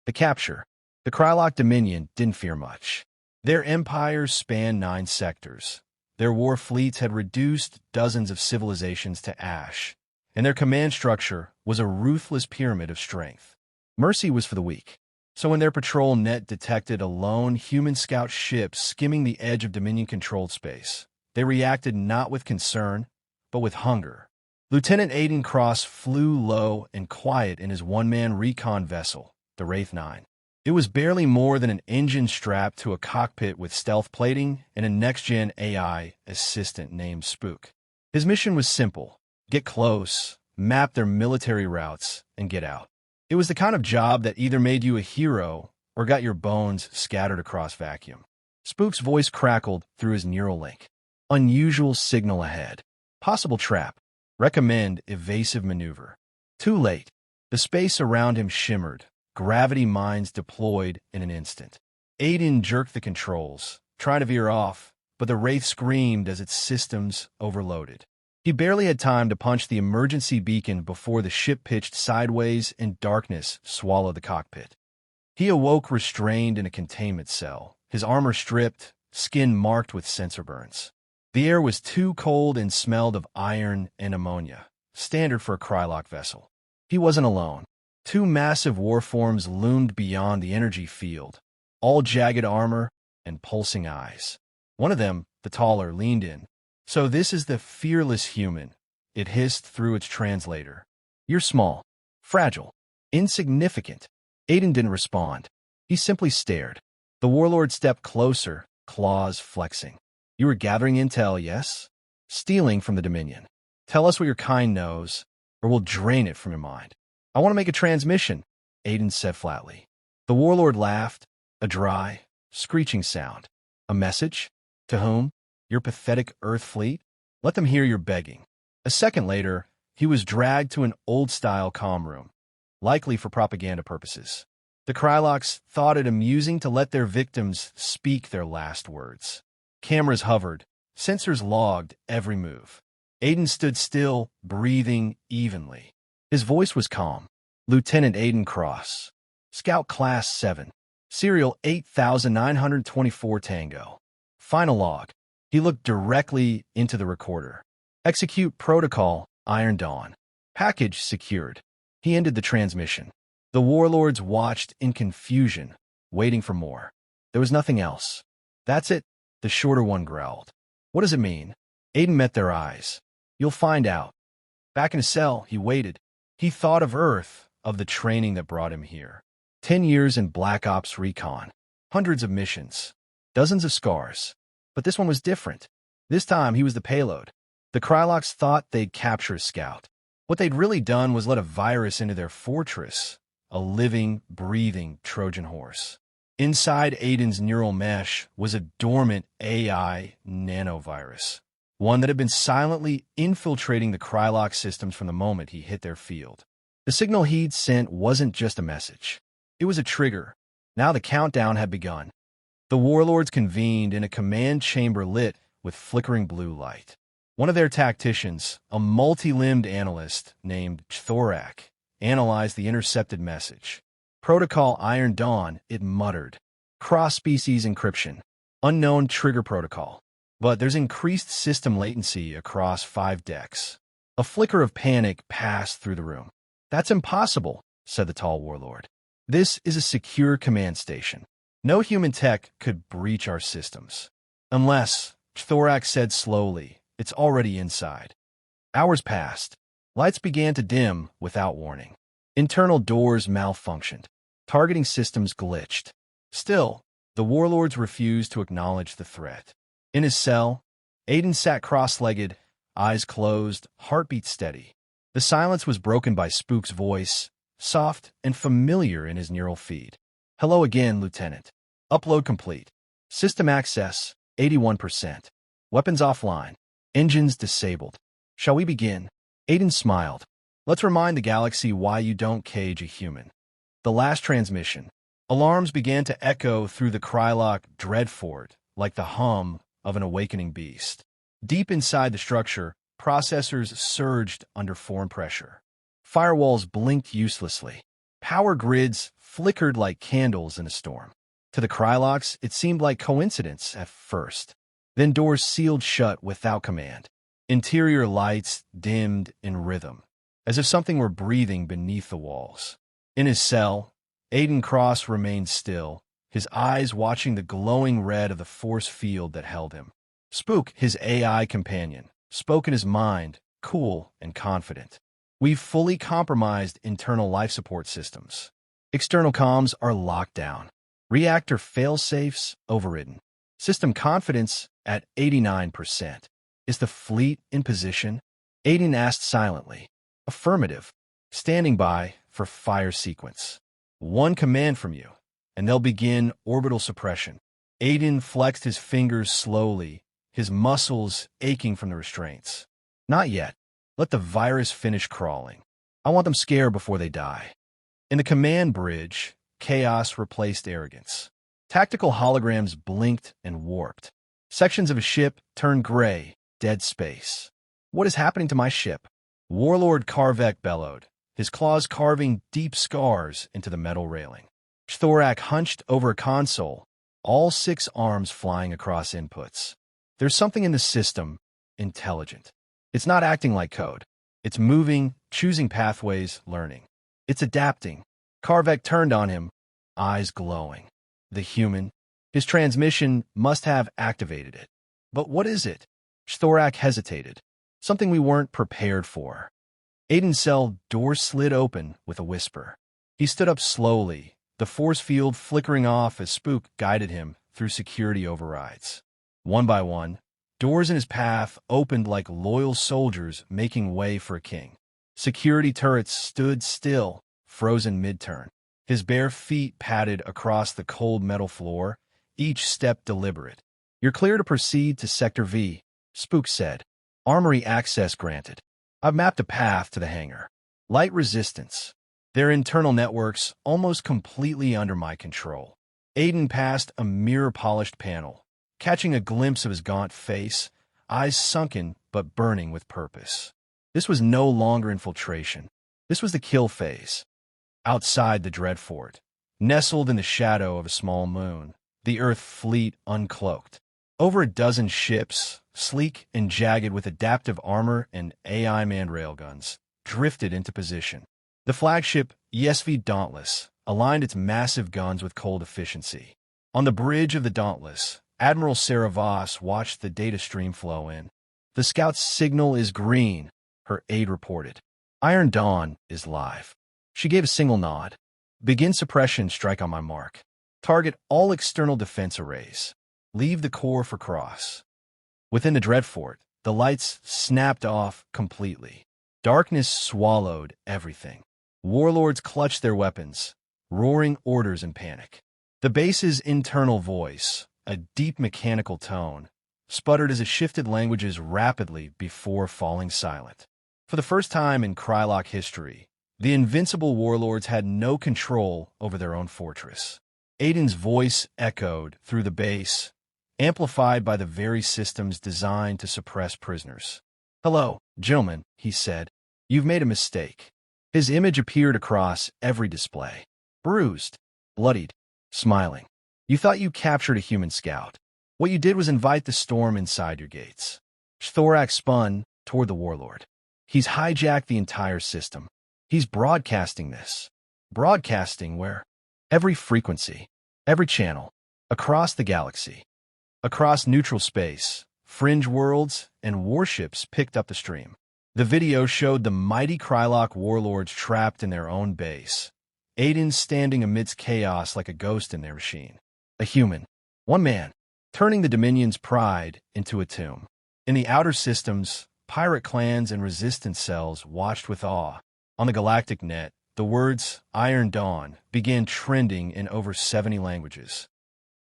The capture. The Krylok Dominion didn't fear much. Their empires spanned 9 sectors. Their war fleets had reduced dozens of civilizations to ash, and their command structure was a ruthless pyramid of strength. Mercy was for the weak. So when their patrol net detected a lone human scout ship skimming the edge of Dominion-controlled space, they reacted not with concern, but with hunger. Lieutenant Aiden Cross flew low and quiet in his one-man recon vessel, the Wraith 9. It was barely more than an engine strapped to a cockpit with stealth plating and a next-gen AI assistant named Spook. His mission was simple: get close, map their military routes, and get out. It was the kind of job that either made you a hero or got your bones scattered across vacuum. Spook's voice crackled through his neural link. Unusual signal ahead. Possible trap. Recommend evasive maneuver. Too late. The space around him shimmered. Gravity mines deployed in an instant. Aiden jerked the controls, trying to veer off, but the Wraith screamed as its systems overloaded. He barely had time to punch the emergency beacon before the ship pitched sideways and darkness swallowed the cockpit. He awoke restrained in a containment cell, his armor stripped, skin marked with sensor burns. The air was too cold and smelled of iron and ammonia, standard for a Krylok vessel. He wasn't alone. 2 massive warforms loomed beyond the energy field, all jagged armor and pulsing eyes. One of them, the taller, leaned in. "So this is the fearless human," it hissed through its translator. "You're small, fragile, insignificant." Aiden didn't respond. He simply stared. The warlord stepped closer, claws flexing. "You were gathering intel, yes? Stealing from the Dominion. Tell us what your kind knows, or we'll drain it from your mind." "I want to make a transmission," Aiden said flatly. The warlord laughed, a dry, screeching sound. "A message? To whom? Your pathetic Earth fleet? Let them hear your begging." A second later, he was dragged to an old-style comm room, likely for propaganda purposes. The Kryloks thought it amusing to let their victims speak their last words. Cameras hovered, sensors logged every move. Aiden stood still, breathing evenly. His voice was calm. "Lieutenant Aiden Cross, Scout Class 7, Serial 8924 Tango. Final log." He looked directly into the recorder. "Execute protocol, Iron Dawn. Package secured." He ended the transmission. The warlords watched in confusion, waiting for more. There was nothing else. "That's it," the shorter one growled. "What does it mean?" Aiden met their eyes. "You'll find out." Back in his cell, he waited. He thought of Earth, of the training that brought him here. 10 years in Black Ops recon. Hundreds of missions. Dozens of scars. But this one was different. This time, he was the payload. The Kryloks thought they'd capture a scout. What they'd really done was let a virus into their fortress. A living, breathing Trojan horse. Inside Aiden's neural mesh was a dormant AI nanovirus. One that had been silently infiltrating the Krylok systems from the moment he hit their field. The signal he'd sent wasn't just a message. It was a trigger. Now the countdown had begun. The warlords convened in a command chamber lit with flickering blue light. One of their tacticians, a multi-limbed analyst named Thorak, analyzed the intercepted message. "Protocol Iron Dawn," it muttered. "Cross-species encryption. Unknown trigger protocol. But there's increased system latency across 5 decks." A flicker of panic passed through the room. "That's impossible," said the tall warlord. "This is a secure command station. No human tech could breach our systems. Unless," Thorak said slowly, "it's already inside." Hours passed. Lights began to dim without warning. Internal doors malfunctioned. Targeting systems glitched. Still, the warlords refused to acknowledge the threat. In his cell, Aiden sat cross-legged, eyes closed, heartbeat steady. The silence was broken by Spook's voice, soft and familiar in his neural feed. "Hello again, Lieutenant. Upload complete. System access, 81%. Weapons offline. Engines disabled. Shall we begin?" Aiden smiled. "Let's remind the galaxy why you don't cage a human." The last transmission. Alarms began to echo through the Krylok dreadfort like the hum of an awakening beast. Deep inside the structure, processors surged under foreign pressure. Firewalls blinked uselessly. Power grids flickered like candles in a storm. To the Krylocks, it seemed like coincidence at first. Then doors sealed shut without command. Interior lights dimmed in rhythm, as if something were breathing beneath the walls. In his cell, Aiden Cross remained still, his eyes watching the glowing red of the force field that held him. Spook, his AI companion, spoke in his mind, cool and confident. We've fully compromised internal life support systems. External comms are locked down. Reactor fail-safes overridden. System confidence at 89%. Is the fleet in position? Aiden asked silently. Affirmative. Standing by for fire sequence. One command from you, and they'll begin orbital suppression. Aiden flexed his fingers slowly, his muscles aching from the restraints. Not yet. Let the virus finish crawling. I want them scared before they die. In the command bridge, chaos replaced arrogance. Tactical holograms blinked and warped. Sections of a ship turned gray, dead space. What is happening to my ship? Warlord Karvek bellowed, his claws carving deep scars into the metal railing. Thorak hunched over a console, all 6 arms flying across inputs. There's something in the system, intelligent. It's not acting like code. It's moving, choosing pathways, learning. It's adapting. Karvek turned on him, eyes glowing. The human. His transmission must have activated it. But what is it? Thorak hesitated. Something we weren't prepared for. Aiden's cell door slid open with a whisper. He stood up slowly, the force field flickering off as Spook guided him through security overrides. One by one, doors in his path opened like loyal soldiers making way for a king. Security turrets stood still, frozen mid-turn. His bare feet padded across the cold metal floor, each step deliberate. You're clear to proceed to Sector V, Spook said. Armory access granted. I've mapped a path to the hangar. Light resistance. Their internal networks almost completely under my control. Aiden passed a mirror-polished panel, catching a glimpse of his gaunt face, eyes sunken but burning with purpose. This was no longer infiltration. This was the kill phase. Outside the Dreadfort, nestled in the shadow of a small moon, the Earth fleet uncloaked. Over a dozen ships, sleek and jagged with adaptive armor and AI-manned railguns, drifted into position. The flagship, ESV Dauntless, aligned its massive guns with cold efficiency. On the bridge of the Dauntless, Admiral Sarah Voss watched the data stream flow in. The scout's signal is green, her aide reported. Iron Dawn is live. She gave a single nod. Begin suppression strike on my mark. Target all external defense arrays. Leave the core for Cross. Within the Dreadfort, the lights snapped off completely. Darkness swallowed everything. Warlords clutched their weapons, roaring orders in panic. The base's internal voice, a deep mechanical tone, sputtered as it shifted languages rapidly before falling silent. For the first time in Krylock history, the invincible warlords had no control over their own fortress. Aiden's voice echoed through the base, amplified by the very systems designed to suppress prisoners. Hello, gentlemen, he said. You've made a mistake. His image appeared across every display. Bruised, bloodied, smiling. You thought you captured a human scout. What you did was invite the storm inside your gates. Thorak spun toward the warlord. He's hijacked the entire system. He's broadcasting this. Broadcasting where? Every frequency, every channel, across the galaxy. Across neutral space, fringe worlds, and warships picked up the stream. The video showed the mighty Krylock warlords trapped in their own base. Aiden standing amidst chaos like a ghost in their machine. A human. One man. Turning the Dominion's pride into a tomb. In the outer systems, pirate clans and resistance cells watched with awe. On the galactic net, the words Iron Dawn began trending in over 70 languages.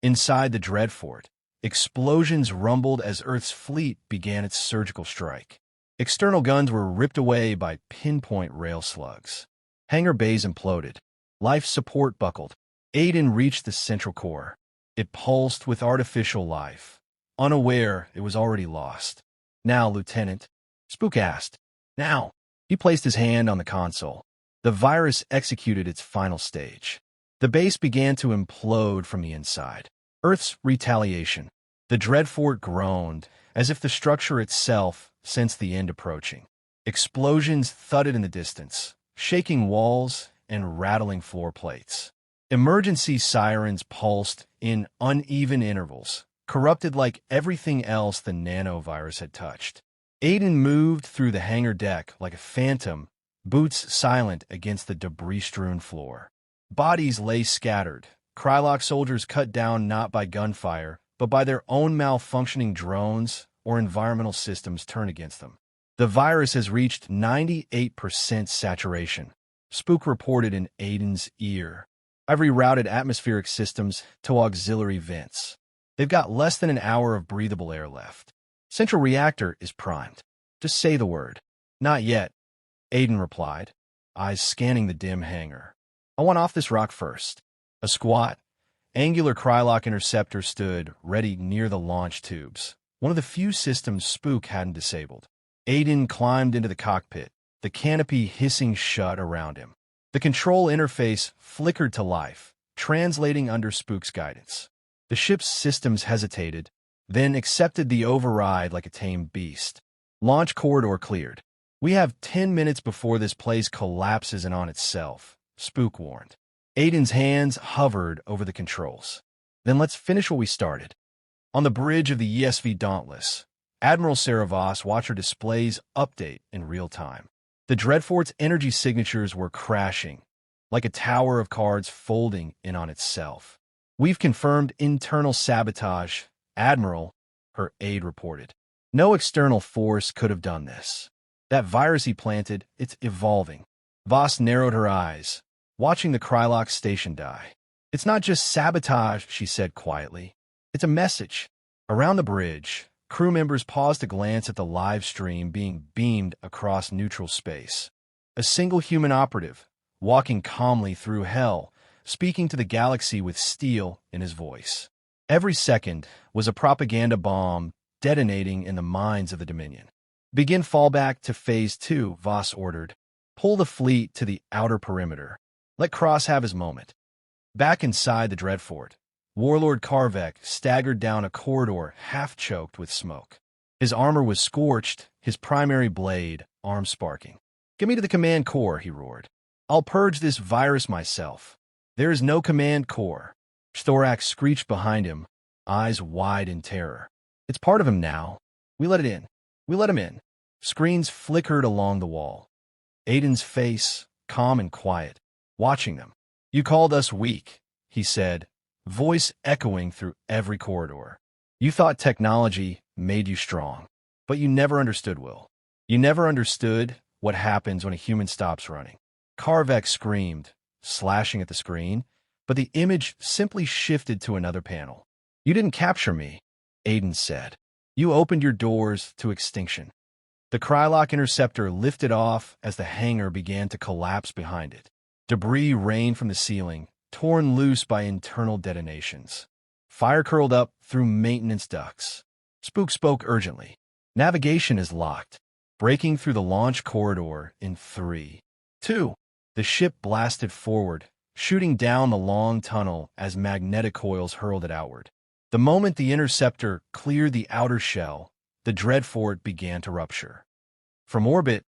Inside the Dreadfort, explosions rumbled as Earth's fleet began its surgical strike. External guns were ripped away by pinpoint rail slugs. Hangar bays imploded. Life support buckled. Aiden reached the central core. It pulsed with artificial life. Unaware it was already lost. Now, Lieutenant, Spook asked. Now. He placed his hand on the console. The virus executed its final stage. The base began to implode from the inside. Earth's retaliation. The Dreadfort groaned, as if the structure itself sensed the end approaching. Explosions thudded in the distance, shaking walls and rattling floor plates. Emergency sirens pulsed in uneven intervals, corrupted like everything else the nanovirus had touched. Aiden moved through the hangar deck like a phantom, boots silent against the debris-strewn floor. Bodies lay scattered, Krylok soldiers cut down not by gunfire, but by their own malfunctioning drones or environmental systems turned against them. The virus has reached 98% saturation, Spook reported in Aiden's ear. I've rerouted atmospheric systems to auxiliary vents. They've got less than an hour of breathable air left. Central reactor is primed. Just say the word. Not yet, Aiden replied, eyes scanning the dim hangar. I want off this rock first. A squat, angular Krylok interceptor stood ready near the launch tubes, one of the few systems Spook hadn't disabled. Aiden climbed into the cockpit, the canopy hissing shut around him. The control interface flickered to life, translating under Spook's guidance. The ship's systems hesitated, then accepted the override like a tame beast. Launch corridor cleared. We have 10 minutes before this place collapses in on itself, Spook warned. Aiden's hands hovered over the controls. Then let's finish what we started. On the bridge of the ESV Dauntless, Admiral Sarah Voss watched her displays update in real time. The Dreadfort's energy signatures were crashing, like a tower of cards folding in on itself. We've confirmed internal sabotage, Admiral, her aide reported. No external force could have done this. That virus he planted, it's evolving. Voss narrowed her eyes, watching the Krylok station die. It's not just sabotage, she said quietly. It's a message. Around the bridge, crew members paused to glance at the live stream being beamed across neutral space. A single human operative, walking calmly through hell, speaking to the galaxy with steel in his voice. Every second was a propaganda bomb detonating in the minds of the Dominion. Begin fallback to Phase 2, Voss ordered. Pull the fleet to the outer perimeter. Let Cross have his moment. Back inside the Dreadfort, Warlord Karvek staggered down a corridor half-choked with smoke. His armor was scorched, his primary blade, arm sparking. Get me to the command core, he roared. I'll purge this virus myself. There is no command core. Thorax screeched behind him, eyes wide in terror. It's part of him now. We let it in. We let him in. Screens flickered along the wall. Aiden's face, calm and quiet, watching them. You called us weak, he said, voice echoing through every corridor. You thought technology made you strong, but you never understood, Will. You never understood what happens when a human stops running. Karvek screamed, slashing at the screen, but the image simply shifted to another panel. You didn't capture me, Aiden said. You opened your doors to extinction. The Krylok interceptor lifted off as the hangar began to collapse behind it. Debris rained from the ceiling, torn loose by internal detonations. Fire curled up through maintenance ducts. Spook spoke urgently. Navigation is locked. Breaking through the launch corridor in 3, 2. The ship blasted forward, shooting down the long tunnel as magnetic coils hurled it outward. The moment the interceptor cleared the outer shell, the Dreadfort began to rupture. From orbit,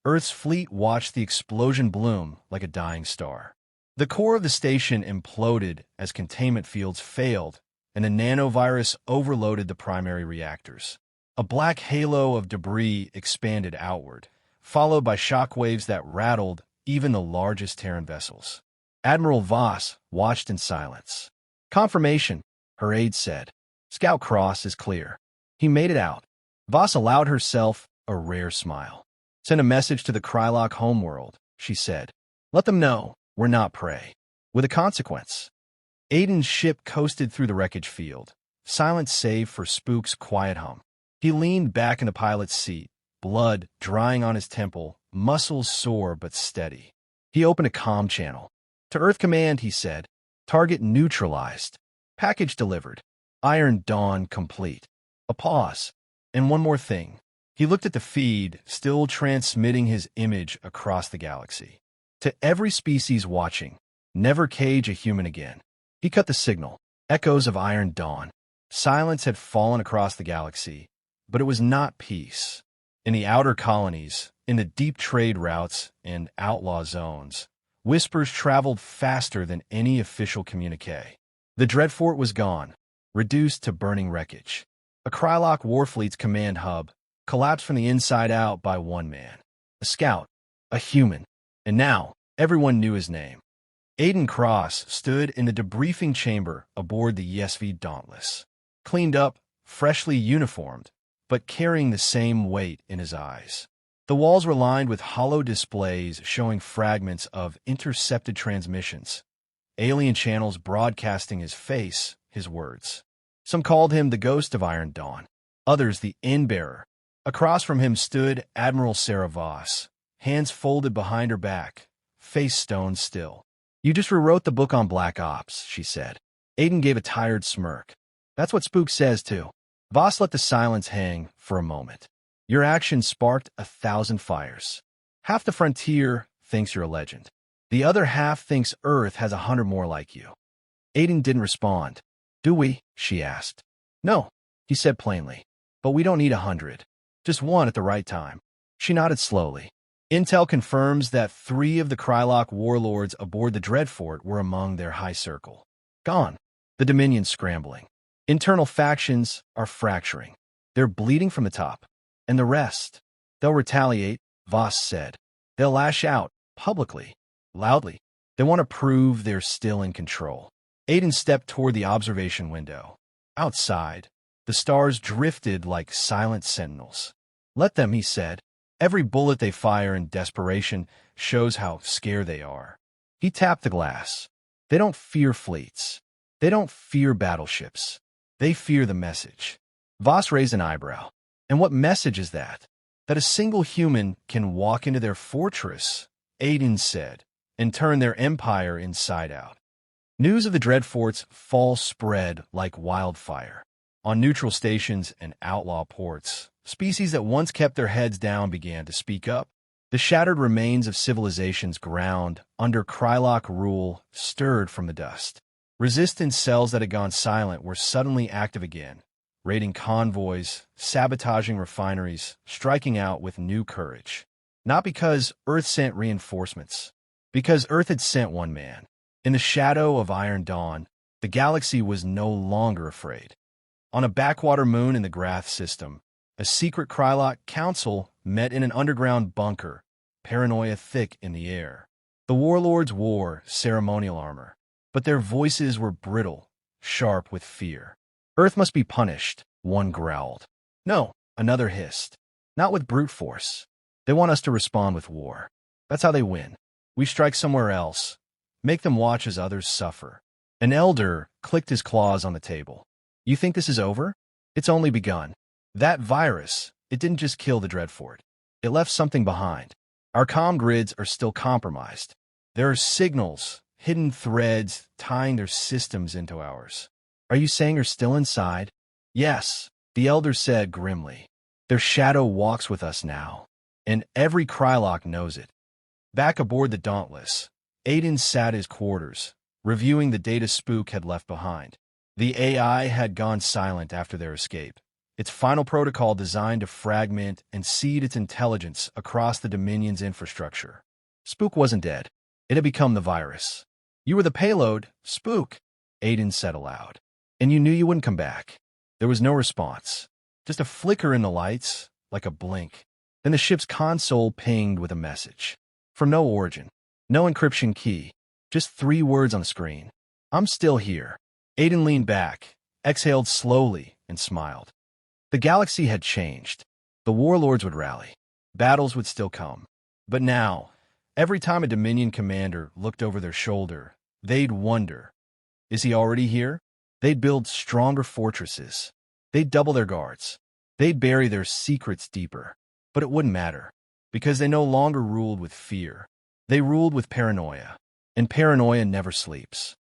Earth's fleet watched the explosion bloom like a dying star. The core of the station imploded as containment fields failed, and the nanovirus overloaded the primary reactors. A black halo of debris expanded outward, followed by shockwaves that rattled even the largest Terran vessels. Admiral Voss watched in silence. Confirmation, her aide said. Scout Cross is clear. He made it out. Voss allowed herself a rare smile. Send a message to the Krylok homeworld, she said. Let them know we're not prey. With a consequence. Aiden's ship coasted through the wreckage field, silent save for Spook's quiet hum. He leaned back in the pilot's seat, blood drying on his temple, muscles sore but steady. He opened a comm channel. To Earth Command, he said. Target neutralized. Package delivered. Iron Dawn complete. A pause. And one more thing. He looked at the feed, still transmitting his image across the galaxy. To every species watching, never cage a human again. He cut the signal. Echoes of Iron Dawn. Silence had fallen across the galaxy, but it was not peace. In the outer colonies, in the deep trade routes and outlaw zones, whispers traveled faster than any official communique. The Dreadfort was gone, reduced to burning wreckage. A Krylok Warfleet's command hub collapsed from the inside out by one man. A scout, a human, and now everyone knew his name. Aiden Cross stood in the debriefing chamber aboard the ESV Dauntless, cleaned up, freshly uniformed, but carrying the same weight in his eyes. The walls were lined with hollow displays showing fragments of intercepted transmissions, alien channels broadcasting his face, his words. Some called him the Ghost of Iron Dawn, others the End-Bearer. Across from him stood Admiral Sarah Voss, hands folded behind her back, face stone still. "You just rewrote the book on Black Ops," she said. Aiden gave a tired smirk. "That's what Spook says, too." Voss let the silence hang for a moment. "Your actions sparked 1,000 fires. Half the frontier thinks you're a legend. The other half thinks Earth has 100 more like you." Aiden didn't respond. "Do we?" she asked. "No," he said plainly. "But we don't need 100. Just one at the right time." She nodded slowly. "Intel confirms that 3 of the Krylok warlords aboard the Dreadfort were among their high circle. Gone. The Dominion's scrambling. Internal factions are fracturing. They're bleeding from the top. And the rest? They'll retaliate," Voss said. "They'll lash out, publicly, loudly. They want to prove they're still in control." Aiden stepped toward the observation window. Outside, the stars drifted like silent sentinels. "Let them," he said. "Every bullet they fire in desperation shows how scared they are." He tapped the glass. "They don't fear fleets. They don't fear battleships. They fear the message." Voss raised an eyebrow. "And what message is that?" "That a single human can walk into their fortress," Aiden said, "and turn their empire inside out." News of the Dreadfort's fall spread like wildfire. On neutral stations and outlaw ports, species that once kept their heads down began to speak up. The shattered remains of civilizations ground under Krylok rule stirred from the dust. Resistance cells that had gone silent were suddenly active again, raiding convoys, sabotaging refineries, striking out with new courage. Not because Earth sent reinforcements, because Earth had sent one man. In the shadow of Iron Dawn, the galaxy was no longer afraid. On a backwater moon in the Grath system, a secret Krylok council met in an underground bunker, paranoia thick in the air. The warlords wore ceremonial armor, but their voices were brittle, sharp with fear. "Earth must be punished," one growled. "No," another hissed. "Not with brute force. They want us to respond with war. That's how they win. We strike somewhere else, make them watch as others suffer." An elder clicked his claws on the table. "You think this is over? It's only begun. That virus, it didn't just kill the Dreadfort. It left something behind. Our comm grids are still compromised. There are signals, hidden threads tying their systems into ours." "Are you saying you're still inside?" "Yes," the elder said grimly. "Their shadow walks with us now, and every Krylok knows it." Back aboard the Dauntless, Aiden sat his quarters, reviewing the data Spook had left behind. The AI had gone silent after their escape, its final protocol designed to fragment and seed its intelligence across the Dominion's infrastructure. Spook wasn't dead. It had become the virus. "You were the payload, Spook," Aiden said aloud. "And you knew you wouldn't come back." There was no response, just a flicker in the lights, like a blink. Then the ship's console pinged with a message. From no origin, no encryption key, just 3 words on the screen. "I'm still here." Aiden leaned back, exhaled slowly, and smiled. The galaxy had changed. The warlords would rally. Battles would still come. But now, every time a Dominion commander looked over their shoulder, they'd wonder, is he already here? They'd build stronger fortresses. They'd double their guards. They'd bury their secrets deeper. But it wouldn't matter, because they no longer ruled with fear. They ruled with paranoia. And paranoia never sleeps.